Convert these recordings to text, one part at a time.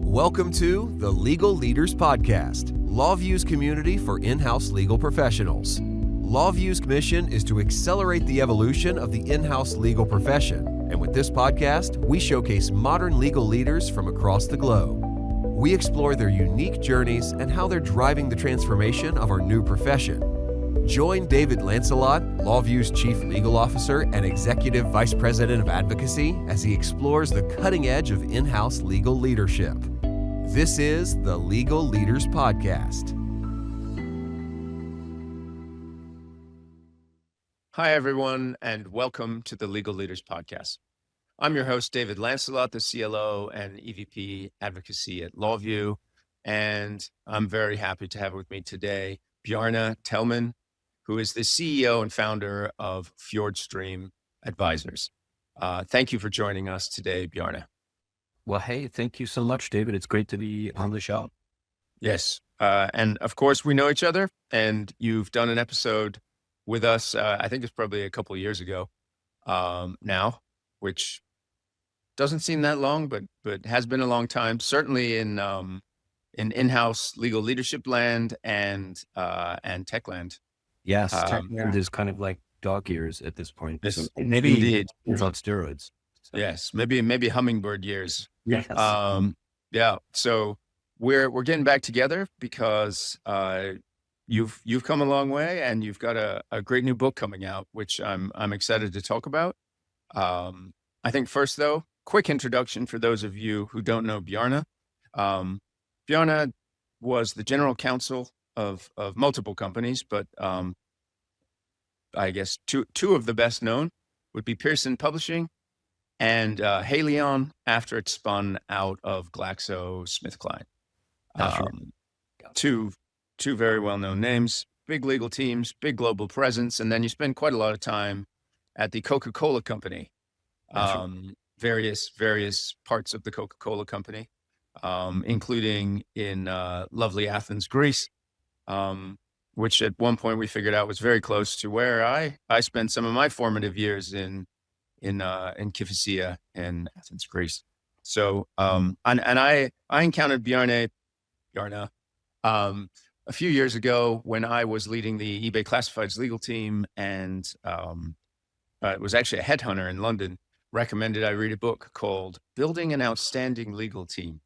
Welcome to the Legal Leaders Podcast, LawView's community for in-house legal professionals. LawView's mission is to accelerate the evolution of the in-house legal profession, and with this podcast, we showcase modern legal leaders from across the globe. We explore their unique journeys and how they're driving the transformation of our new profession. Join David Lancelot, LawView's Chief Legal Officer and Executive Vice President of Advocacy, as he explores the cutting edge of in-house legal leadership. This is the Legal Leaders Podcast. Hi, everyone, and welcome to the Legal Leaders Podcast. I'm your host, David Lancelot, the CLO and EVP Advocacy at LawView, and I'm very happy to have with me today Bjarne Tellmann, who is the CEO and founder of Fjord Advisors. Thank you for joining us today, Bjarne. Well, hey, thank you so much, David. It's great to be on the show. Yes. And of course, we know each other, and you've done an episode with us. I think it's probably a couple of years ago now, which doesn't seem that long, but has been a long time, certainly in in-house legal leadership land and tech land. Yes, tech land is kind of like dog ears at this point. Yes, so maybe indeed. It's on steroids. So. Yes, maybe hummingbird years. Yes. Yeah. So we're getting back together because you've come a long way, and you've got a great new book coming out, which I'm excited to talk about. I think first, though, quick introduction for those of you who don't know Bjarne. Bjarne was the general counsel of multiple companies, but I guess two of the best known would be Pearson Publishing and Haleon after it spun out of GlaxoSmithKline. Two very well-known names, big legal teams, big global presence, and then you spend quite a lot of time at the Coca-Cola Company, various parts of the Coca-Cola Company, including in lovely Athens, Greece, which at one point we figured out was very close to where I spent some of my formative years in Kifisia in Athens, Greece. So, and I encountered Bjarne a few years ago when I was leading the eBay Classifieds legal team, and it was actually a headhunter in London recommended I read a book called Building an Outstanding Legal Team.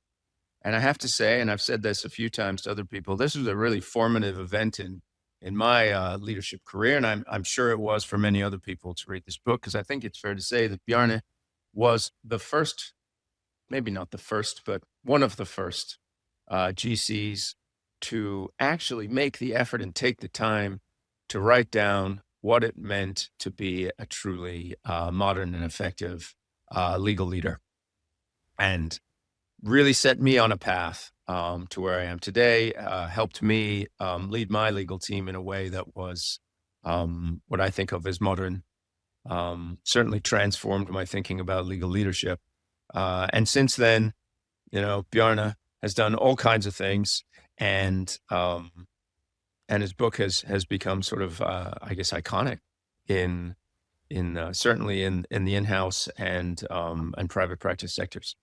And I have to say, and I've said this a few times to other people, this was a really formative event in my leadership career, and I'm sure it was for many other people to read this book, because I think it's fair to say that Bjarne was the first, maybe not the first, but one of the first GCs to actually make the effort and take the time to write down what it meant to be a truly modern and effective legal leader, and really set me on a path to where I am today, helped me lead my legal team in a way that was what I think of as modern, certainly transformed my thinking about legal leadership. And since then, Bjarne has done all kinds of things, and his book has become sort of, I guess, iconic in certainly in the in-house and private practice sectors.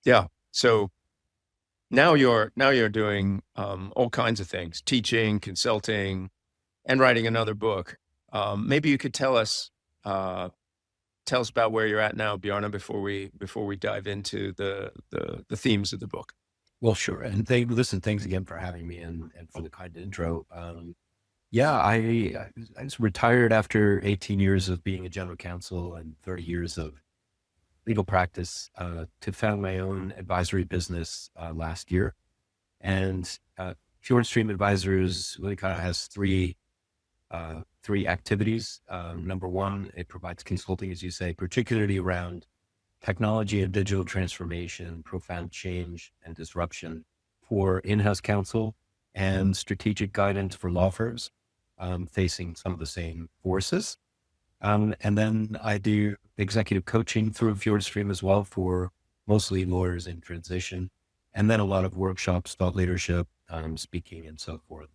Yeah. So now you're doing all kinds of things, teaching, consulting, and writing another book. Maybe you could tell us about where you're at now, Bjarne, before we dive into the themes of the book. Well, sure. And thanks again for having me and for the kind intro. I just retired after 18 years of being a general counsel and 30 years of legal practice to found my own advisory business last year. And Fjord Advisors really kind of has three activities. Number one, it provides consulting, as you say, particularly around technology and digital transformation, profound change and disruption for in-house counsel, and strategic guidance for law firms facing some of the same forces. And then I do executive coaching through Fjord as well for mostly lawyers in transition, and then a lot of workshops, thought leadership, speaking, and so forth.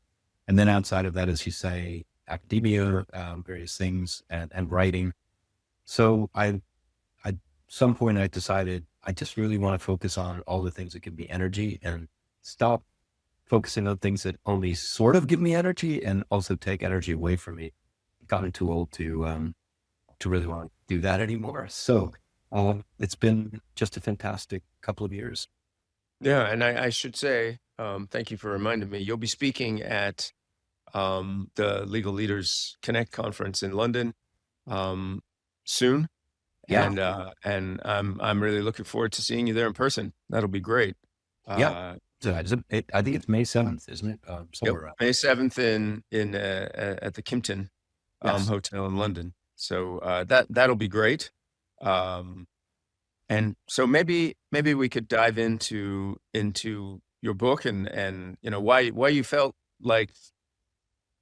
And then outside of that, as you say, academia, various things, and writing. So some point I decided I just really want to focus on all the things that give me energy and stop focusing on things that only sort of give me energy and also take energy away from me. I've gotten too old to really want to do that anymore. So it's been just a fantastic couple of years. Yeah, and I should say, thank you for reminding me. You'll be speaking at the Legal Leaders Connect conference in London soon, Yeah. and I'm really looking forward to seeing you there in person. That'll be great. Yeah. So I think it's May 7th, isn't it? Yep, Somewhere around. May 7th in at the Kimpton Yes. Hotel in London. So that'll be great. And so maybe we could dive into your book and why you felt like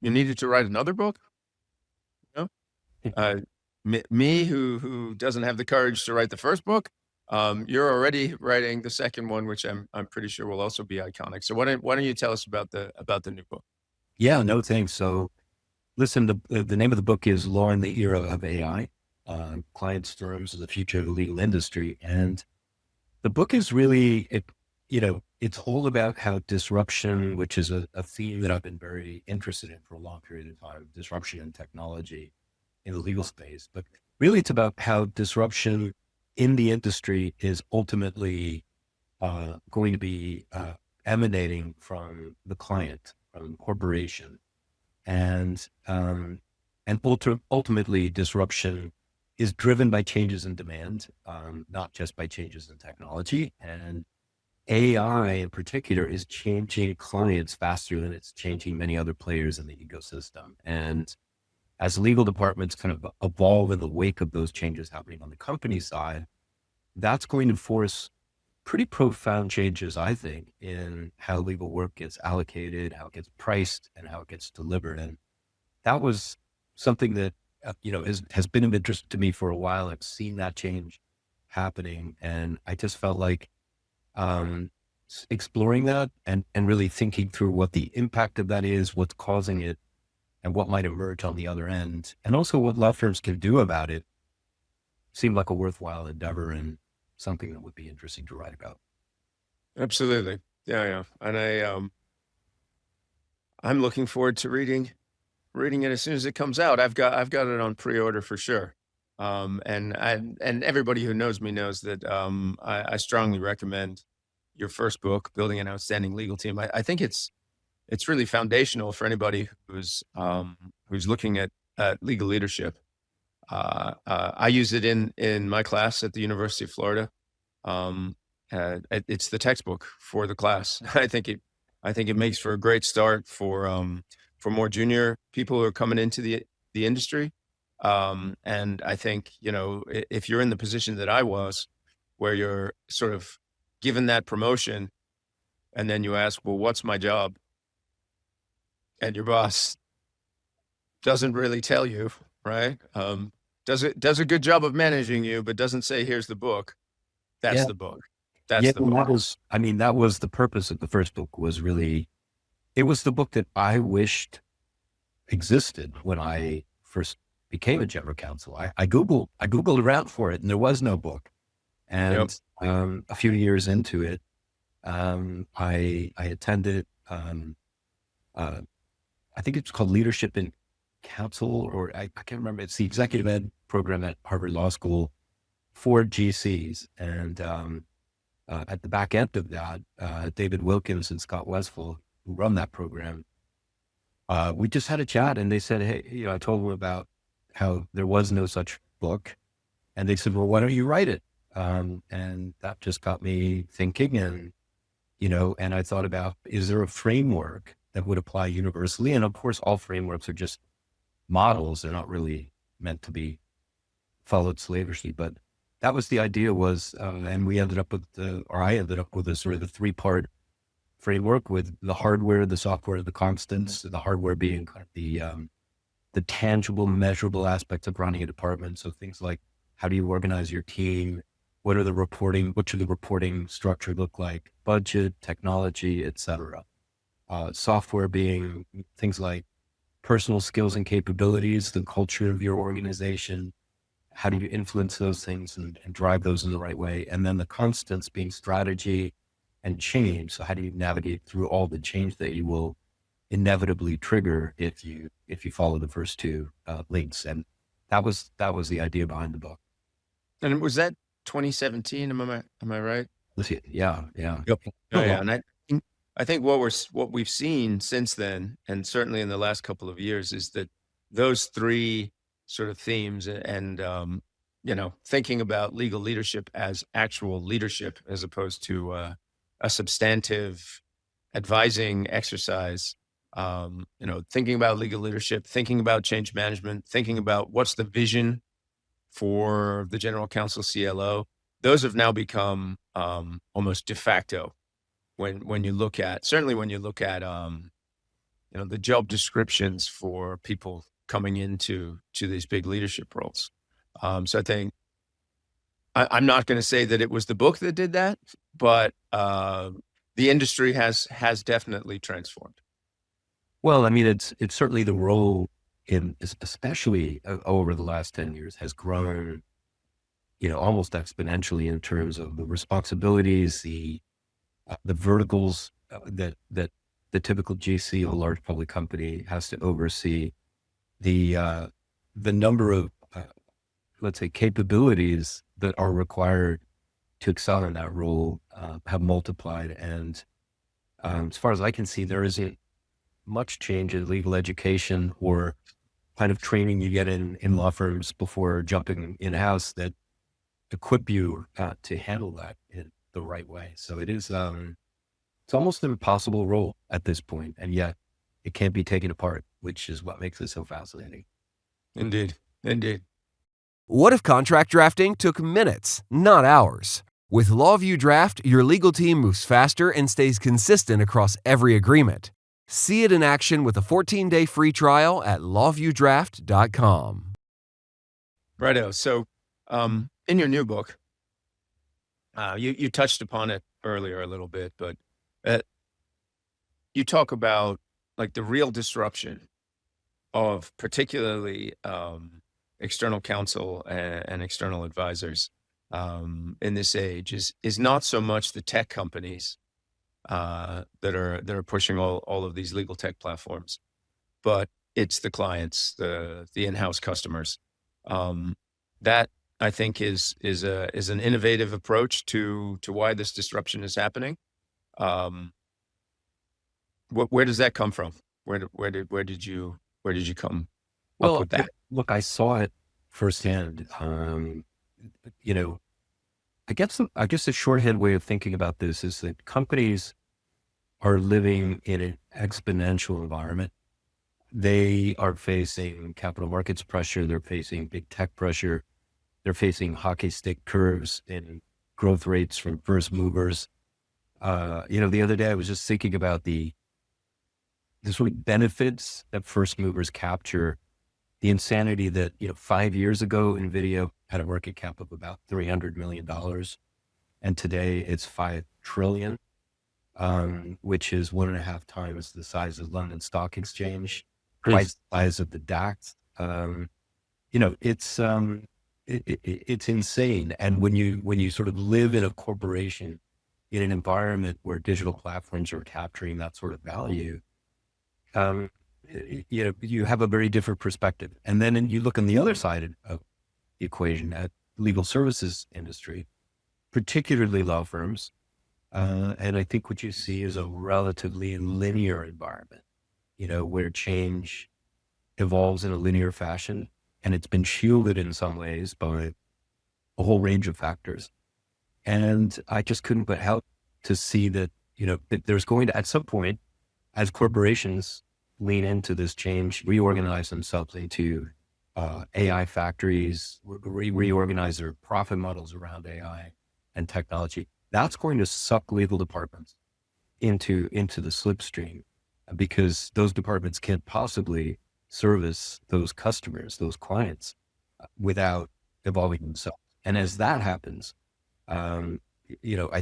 you needed to write another book. You know, me who doesn't have the courage to write the first book. You're already writing the second one, which I'm pretty sure will also be iconic. So why don't you tell us about the new book? Yeah, no, thanks. So listen, the name of the book is Law in the Era of AI, Clients, Firms, and the Future of the Legal Industry. And the book is really, it's all about how disruption, which is a theme that I've been very interested in for a long period of time, disruption in technology in the legal space. But really it's about how disruption in the industry is ultimately going to be emanating from the client, from the corporation. And ultimately disruption is driven by changes in demand, not just by changes in technology. And AI in particular is changing clients faster than it's changing many other players in the ecosystem. And as legal departments kind of evolve in the wake of those changes happening on the company side, that's going to force pretty profound changes, I think, in how legal work gets allocated, how it gets priced, and how it gets delivered. And that was something that, has been of interest to me for a while. I've seen that change happening, and I just felt like exploring that and really thinking through what the impact of that is, what's causing it, and what might emerge on the other end, and also what law firms can do about it, seemed like a worthwhile endeavor and something that would be interesting to write about. Absolutely. Yeah. And I'm looking forward to reading it as soon as it comes out. I've got it on pre-order for sure. And everybody who knows me knows that I strongly recommend your first book, Building an Outstanding Legal Team. I think it's really foundational for anybody who's looking at legal leadership. I use it in my class at the University of Florida. It's the textbook for the class. I think it makes for a great start for more junior people who are coming into the industry. And I think, if you're in the position that I was, where you're sort of given that promotion and then you ask, well, what's my job? And your boss doesn't really tell you, right? Does a good job of managing you, but doesn't say, here's the book. That's the book. That's the book. That was the purpose of the first book. It was the book that I wished existed when I first became a general counsel. I Googled around for it and there was no book. And a few years into it, I attended, I think it's called Leadership in Counsel, or I can't remember. It's the executive ed program at Harvard Law School for GCs. And at the back end of that, David Wilkins and Scott Westphal, who run that program, we just had a chat and they said, hey, I told them about how there was no such book. And they said, well, why don't you write it? And that just got me thinking and I thought about, is there a framework that would apply universally? And of course, all frameworks are just models. They're not really meant to be followed slavishly, but that was the idea and we ended up with I ended up with a sort of the 3-part framework with the hardware, the software, the constants, the hardware being kind of the tangible, measurable aspects of running a department. So things like, how do you organize your team? What should the reporting structure look like? Budget, technology, etc. Software being things like personal skills and capabilities, the culture of your organization, how do you influence those things and drive those in the right way? And then the constants being strategy and change. So how do you navigate through all the change that you will inevitably trigger if you follow the first two links? And that was the idea behind the book. And was that 2017? Am I right? Yeah. Yep. Oh, yeah. And I think what we've seen since then, and certainly in the last couple of years, is that those three sort of themes and thinking about legal leadership as actual leadership as opposed to a substantive advising exercise. Thinking about legal leadership, thinking about change management, thinking about what's the vision for the general counsel CLO. Those have now become almost de facto when you look at the job descriptions for people coming into these big leadership roles. So I think I'm not going to say that it was the book that did that, but the industry has definitely transformed. Well, I mean, it's certainly the role especially over the last 10 years has grown, almost exponentially in terms of the responsibilities, the verticals that the typical GC of a large public company has to oversee, the number of, let's say, capabilities that are required to excel in that role have multiplied. And as far as I can see, there isn't much change in legal education or kind of training you get in law firms before jumping in-house that equip you to handle that in the right way. So it is, it's almost an impossible role at this point, and yet it can't be taken apart, which is what makes it so fascinating. Indeed. What if contract drafting took minutes, not hours? With LawView Draft, your legal team moves faster and stays consistent across every agreement. See it in action with a 14-day free trial at lawviewdraft.com. Righto. So in your new book, you touched upon it earlier a little bit, but you talk about like the real disruption of particularly external counsel and external advisors in this age is not so much the tech companies that are pushing all of these legal tech platforms, but it's the clients, the in-house customers. That I think is an innovative approach to why this disruption is happening. Where does that come from? Where did you come up with that? Look, I saw it firsthand. I guess the shorthand way of thinking about this is that companies are living in an exponential environment. They are facing capital markets pressure. They're facing big tech pressure. They're facing hockey stick curves in growth rates from first movers. The other day I was just thinking about the sort of benefits that first movers capture, the insanity that, 5 years ago, NVIDIA had a market cap of about $300 million. And today it's 5 trillion, which is 1.5 times the size of London Stock Exchange, twice the size of the DAX. It's insane. And when you sort of live in a corporation, in an environment where digital platforms are capturing that sort of value, you have a very different perspective. And then you look on the other side of the equation at legal services industry, particularly law firms. And I think what you see is a relatively linear environment, where change evolves in a linear fashion, and it's been shielded in some ways by a whole range of factors. And I just couldn't but help to see that, that there's going to, at some point, as corporations lean into this change, reorganize themselves into AI factories, reorganize their profit models around AI and technology, that's going to suck legal departments into the slipstream, because those departments can't possibly service those customers, those clients, without evolving themselves. And as that happens, I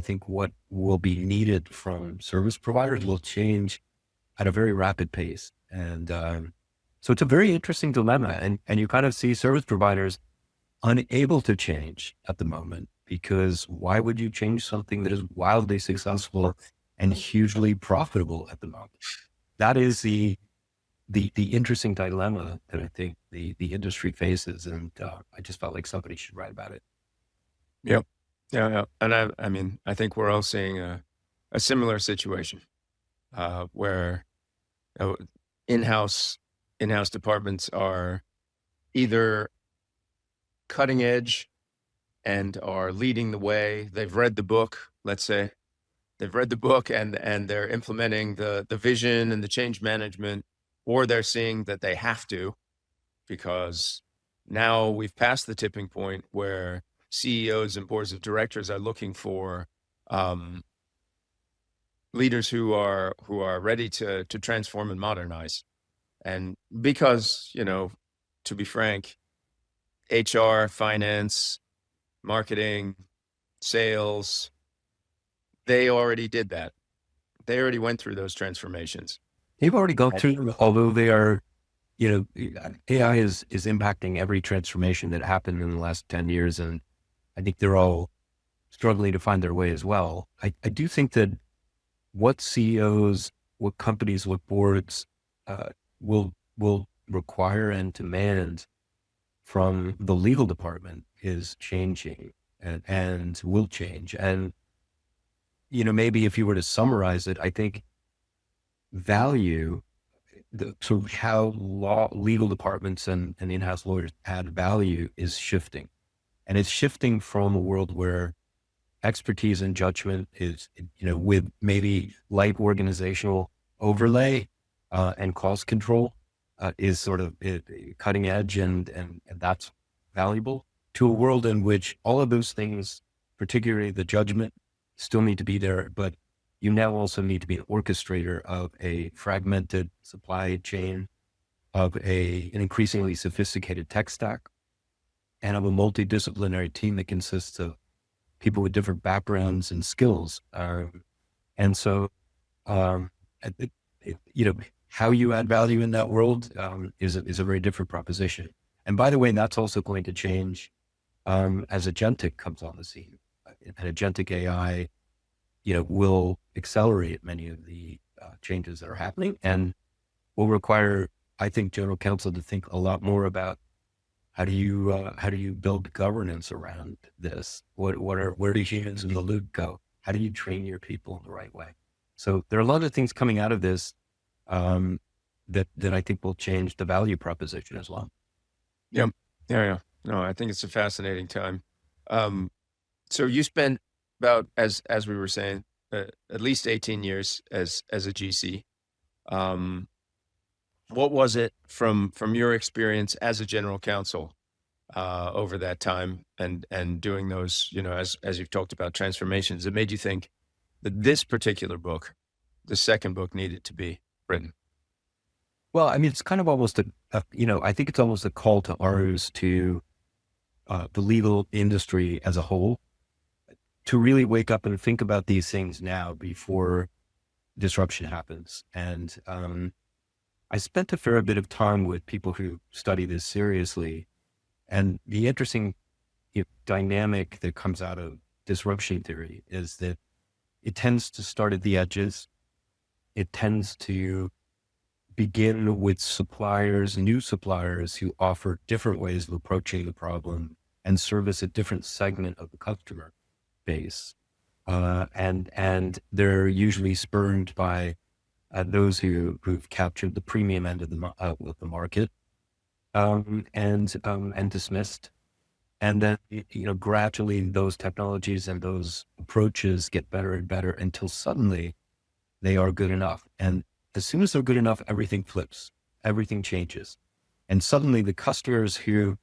think what will be needed from service providers will change at a very rapid pace. And so it's a very interesting dilemma. And you kind of see service providers unable to change at the moment, because why would you change something that is wildly successful and hugely profitable at the moment? That is the interesting dilemma that I think the industry faces, and I just felt like somebody should write about it. Yep. Yeah. And I mean, I think we're all seeing a similar situation where uh, in-house departments are either cutting edge and are leading the way. They've read the book, let's say. They've read the book and they're implementing the vision and the change management, or they're seeing that they have to, because now we've passed the tipping point where CEOs and boards of directors are looking for leaders who are ready to transform and modernize. And because, to be frank, HR, finance, marketing, sales, they already did that. They already went through those transformations. They've already gone through them, although they are, AI is impacting every transformation that happened in the last 10 years. And I think they're all struggling to find their way as well. I do think that what CEOs, what companies, what boards will require and demand from the legal department is changing and will change. And, maybe if you were to summarize it, I think value, sort of how legal departments and in-house lawyers add value is shifting. And it's shifting from a world where expertise and judgment is, with maybe light organizational overlay and cost control is sort of cutting edge and that's valuable, to a world in which all of those things, particularly the judgment, still need to be there, but you now also need to be an orchestrator of a fragmented supply chain, of an increasingly sophisticated tech stack, and of a multidisciplinary team that consists of people with different backgrounds and skills. And so, how you add value in that world is a very different proposition. And by the way, that's also going to change as agentic comes on the scene. And agentic AI, will accelerate many of the changes that are happening, and will require, I think, general counsel to think a lot more about how do you build governance around this? Where do humans in the loop go? How do you train your people in the right way? So there are a lot of things coming out of this that I think will change the value proposition as well. Yep. Yeah. No, I think it's a fascinating time. So you spent about, as we were saying, at least 18 years as a GC. What was it from your experience as a general counsel over that time and doing those, as you've talked about transformations, that made you think that this particular book, the second book, needed to be written? Well, I mean, it's kind of almost I think it's almost a call to arms to the legal industry as a whole, to really wake up and think about these things now before disruption happens. And I spent a fair bit of time with people who study this seriously, and the interesting dynamic that comes out of disruption theory is that it tends to start at the edges. It tends to begin with new suppliers who offer different ways of approaching the problem and service a different segment of the customer base. And they're usually spurned by those who've captured the premium end of the market, and dismissed. And then, gradually those technologies and those approaches get better and better until suddenly they are good enough. And as soon as they're good enough, everything flips, everything changes. And suddenly the customers who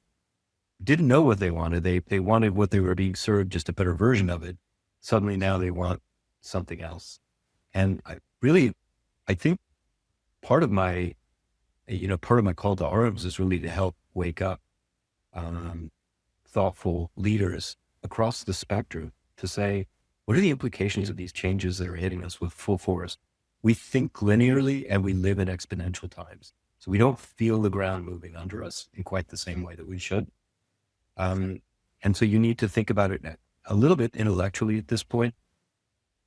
didn't know what they wanted, they wanted what they were being served, just a better version of it. Suddenly now they want something else. And I think part of my call to arms is really to help wake up thoughtful leaders across the spectrum to say, what are the implications of these changes that are hitting us with full force? We think linearly and we live in exponential times. So we don't feel the ground moving under us in quite the same way that we should. And so you need to think about it a little bit intellectually at this point.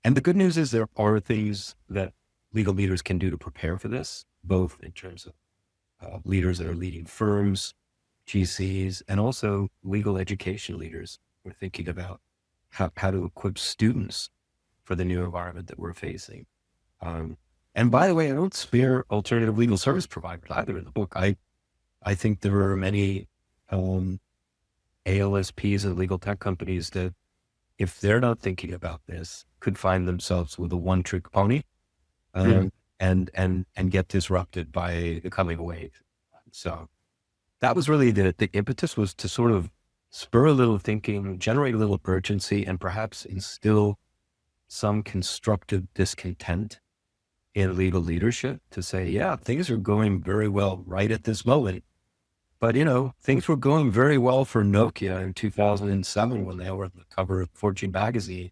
And the good news is there are things that legal leaders can do to prepare for this, both in terms of leaders that are leading firms, GCs, and also legal education leaders. We're thinking about how to equip students for the new environment that we're facing. And by the way, I don't spare alternative legal service providers either in the book. I think there are many ALSPs and legal tech companies that, if they're not thinking about this, could find themselves with a one-trick pony and get disrupted by the coming wave. So that was really the impetus, was to sort of spur a little thinking, generate a little urgency, and perhaps instill some constructive discontent in legal leadership to say, yeah, things are going very well right at this moment. But, things were going very well for Nokia in 2007 when they were on the cover of Fortune magazine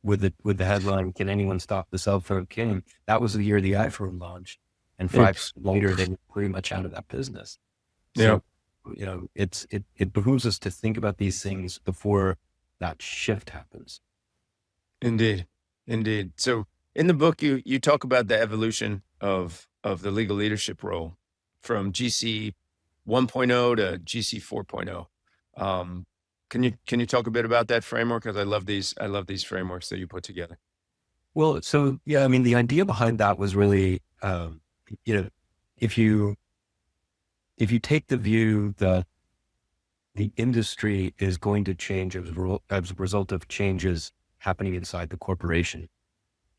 with the headline, "Can anyone stop the cell phone king?" That was the year the iPhone launched. And 5 years later, they were pretty much out of that business. So, it behooves us to think about these things before that shift happens. Indeed. So in the book, you talk about the evolution of the legal leadership role from GC 1.0 to GC 4.0. Can you talk a bit about that framework? Because I love these frameworks that you put together. Well, so yeah, I mean, the idea behind that was really, if you take the view that the industry is going to change as a result of changes happening inside the corporation,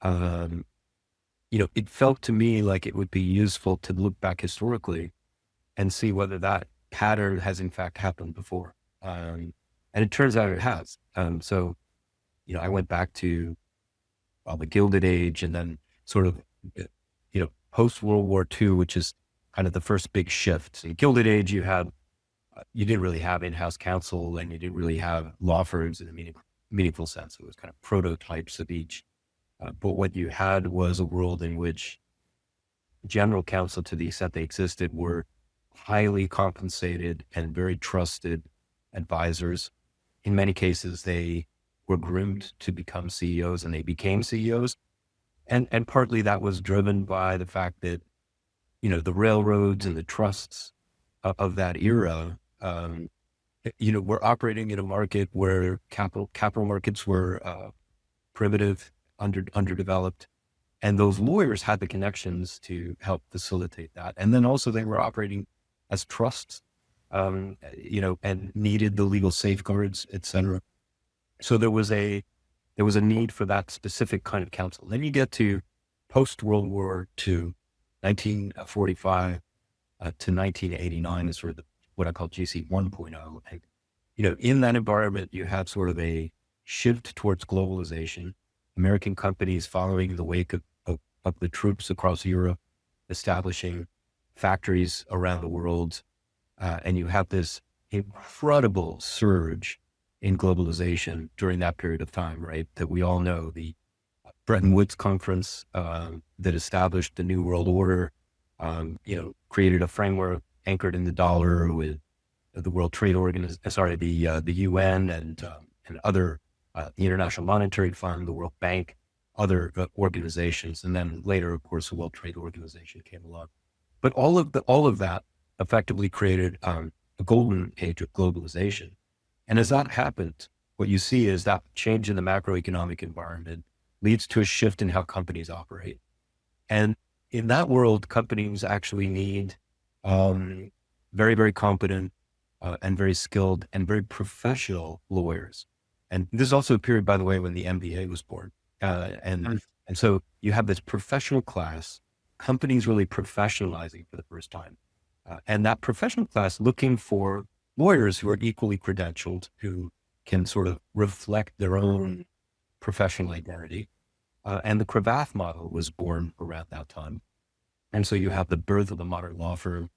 it felt to me like it would be useful to look back historically and see whether that pattern has in fact happened before. And it turns out it has. So, I went back to the Gilded Age, and then sort of, post World War II, which is kind of the first big shift. In Gilded Age, you didn't really have in-house counsel, and you didn't really have law firms in a meaningful sense. It was kind of prototypes of each. But what you had was a world in which general counsel, to the extent they existed, were highly compensated and very trusted advisors. In many cases, they were groomed to become CEOs, and they became CEOs. And partly that was driven by the fact that, the railroads and the trusts of that era, were operating in a market where capital markets were primitive, underdeveloped. And those lawyers had the connections to help facilitate that. And then also they were operating as trusts, and needed the legal safeguards, et cetera. So there was a need for that specific kind of counsel. Then you get to post-World War II, 1945 to 1989 is sort of what I call GC 1.0. And, in that environment, you have sort of a shift towards globalization. American companies following the wake of the troops across Europe, establishing factories around the world. And you have this incredible surge in globalization during that period of time, right? That we all know, the Bretton Woods Conference that established the New World Order, created a framework anchored in the dollar with the World Trade Organization, the UN and other, the International Monetary Fund, the World Bank, other organizations, and then later, of course, the World Trade Organization came along. But all of that effectively created a golden age of globalization. And as that happened, what you see is that change in the macroeconomic environment leads to a shift in how companies operate. And in that world, companies actually need very, very competent and very skilled and very professional lawyers. And this is also a period, by the way, when the MBA was born. And so you have this professional class, companies really professionalizing for the first time. And that professional class looking for lawyers who are equally credentialed, who can sort of reflect their own professional identity. And the Cravath model was born around that time. And so you have the birth of the modern law firm,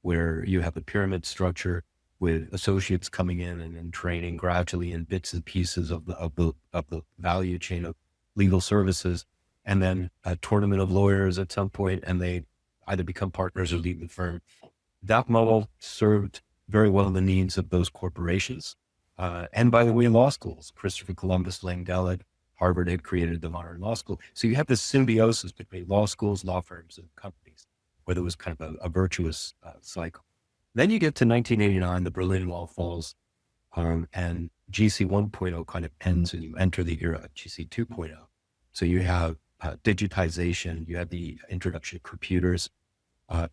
where you have the pyramid structure with associates coming in and then training gradually in bits and pieces of the value chain of legal services, and then a tournament of lawyers at some point, and they either become partners or leave the firm. That model served very well the needs of those corporations. And by the way, law schools, Christopher Columbus laying down at Harvard had created the modern law school. So you have this symbiosis between law schools, law firms, and companies, where there was kind of a virtuous cycle. Then you get to 1989, the Berlin Wall falls, and GC 1.0 kind of ends, and you enter the era of GC 2.0. So you have digitization, you have the introduction of computers,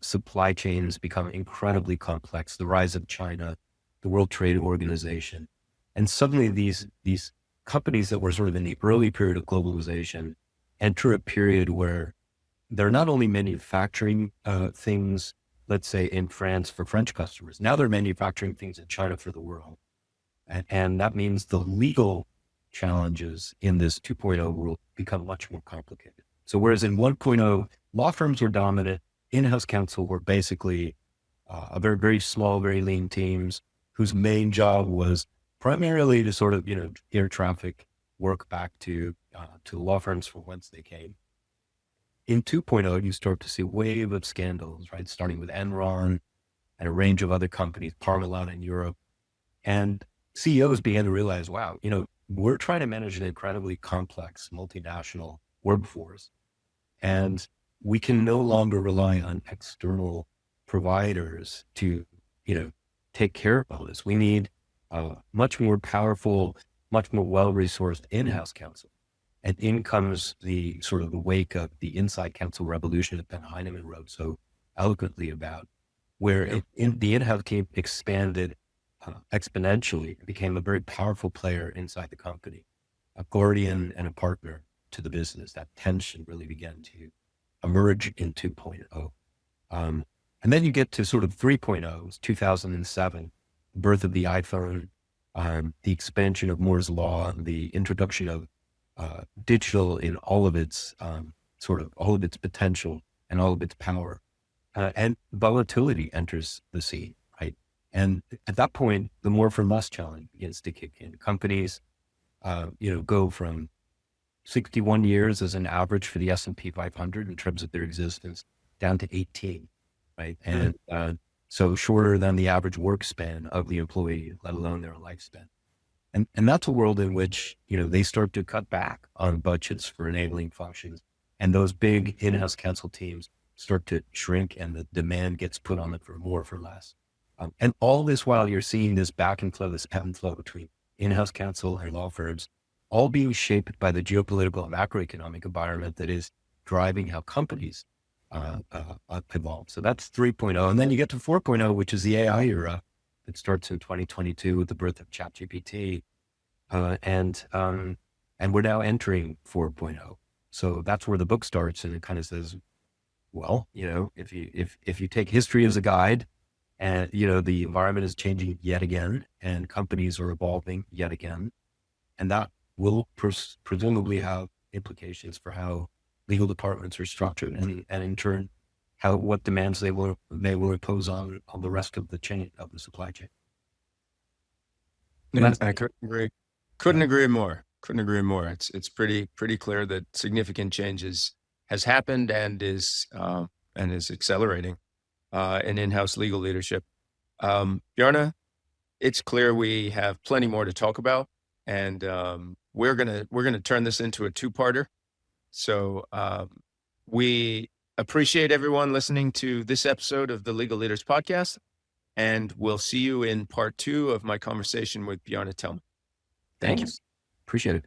supply chains become incredibly complex, the rise of China, the World Trade Organization. And suddenly these companies that were sort of in the early period of globalization enter a period where they're not only manufacturing things, let's say in France for French customers, now they're manufacturing things in China for the world. And that means the legal challenges in this 2.0 world become much more complicated. So whereas in 1.0, law firms were dominant, in-house counsel were basically a very, very small, very lean teams whose main job was primarily to sort of, air traffic work back to law firms from whence they came. In 2.0, you start to see a wave of scandals, right? Starting with Enron and a range of other companies, Parmalat in Europe. And CEOs began to realize, wow, we're trying to manage an incredibly complex multinational workforce. And we can no longer rely on external providers to, take care of all this. We need a much more powerful, much more well-resourced in-house counsel. And in comes the sort of the wake of the inside counsel revolution that Ben Heinemann wrote so eloquently about, where the in-house team expanded exponentially. It became a very powerful player inside the company, a guardian and a partner to the business. That tension really began to emerge in 2.0. And then you get to sort of 3.0, 2007, the birth of the iPhone, the expansion of Moore's Law, the introduction of digital in all of its all of its potential and all of its power, and volatility enters the scene, right? And at that point, the more for less challenge begins to kick in. Companies, go from 61 years as an average for the S&P 500 in terms of their existence down to 18, right? And so shorter than the average work span of the employee, let alone their lifespan. And that's a world in which, they start to cut back on budgets for enabling functions. And those big in-house counsel teams start to shrink, and the demand gets put on them for more, for less. And all this while you're seeing this back and flow, this ebb and flow between in-house counsel and law firms, all being shaped by the geopolitical and macroeconomic environment that is driving how companies evolve. So that's 3.0. And then you get to 4.0, which is the AI era. It starts in 2022 with the birth of ChatGPT, and we're now entering 4.0. So that's where the book starts, and it kind of says, well, if you take history as a guide, and the environment is changing yet again, and companies are evolving yet again, and that will presumably have implications for how legal departments are structured, and in turn, what demands they will impose on the rest of the chain, of the supply chain. I couldn't agree. Couldn't agree more. It's pretty clear that significant changes has happened and is accelerating in in-house legal leadership. Bjarne, it's clear we have plenty more to talk about, and we're gonna turn this into a two-parter. So we appreciate everyone listening to this episode of the Legal Leaders Podcast, and we'll see you in part 2 of my conversation with Bjarne Tellmann. Thank you. Appreciate it.